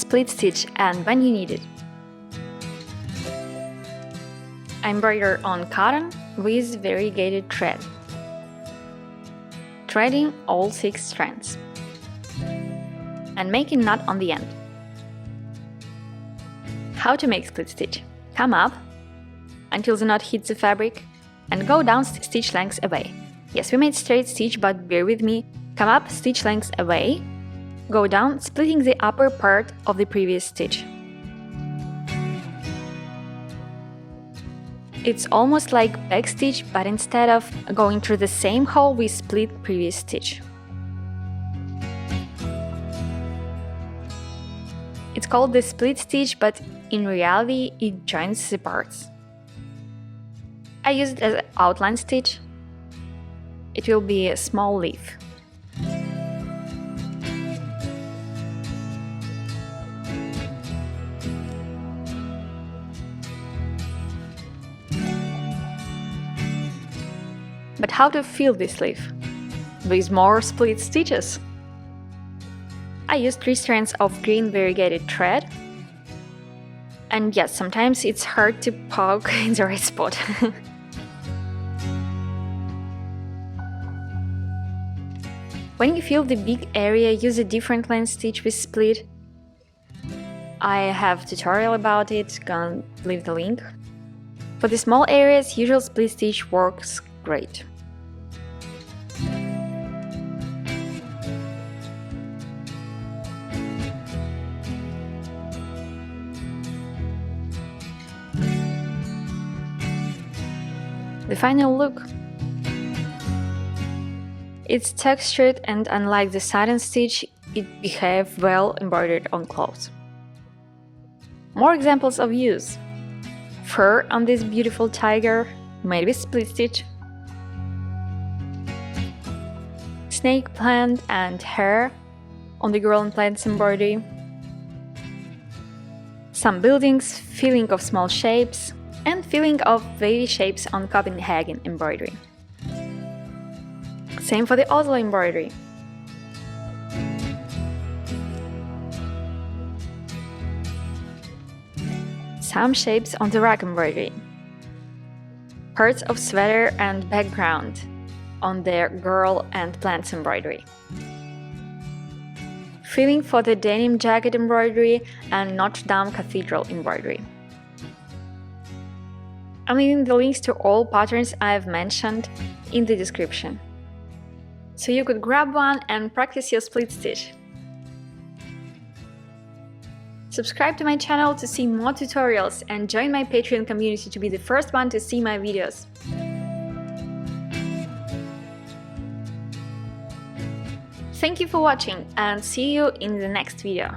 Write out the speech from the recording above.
split stitch and when you need it. I embroider on cotton with variegated thread, threading all 6 strands and make a knot on the end. How to make split stitch? Come up until the knot hits the fabric and go down stitch lengths away. Yes, we made straight stitch, but bear with me. Come up stitch lengths away, go down, splitting the upper part of the previous stitch. It's almost like backstitch, but instead of going through the same hole, we split previous stitch. It's called the split stitch, but in reality it joins the parts. I use it as an outline stitch. It will be a small leaf. But how to fill this leaf? With more split stitches. I use 3 strands of green variegated thread. And yes, sometimes it's hard to poke in the right spot. When you fill the big area, use a different length stitch with split. I have a tutorial about it, gonna leave the link. For the small areas, usual split stitch works great. The final look. It's textured and unlike the satin stitch, it behaves well embroidered on clothes. More examples of use. Fur on this beautiful tiger, made with split stitch. Snake plant and hair on the girl and plants embroidery. Some buildings, filling of small shapes, and filling of wavy shapes on Copenhagen embroidery. Same for the Oslo embroidery. Some shapes on the rack embroidery. Parts of sweater and background on their girl and plants embroidery. Filling for the denim jacket embroidery and Notre Dame Cathedral embroidery. I'm leaving the links to all patterns I've mentioned in the description, so you could grab one and practice your split stitch. Subscribe to my channel to see more tutorials and join my Patreon community to be the first one to see my videos. Thank you for watching and see you in the next video.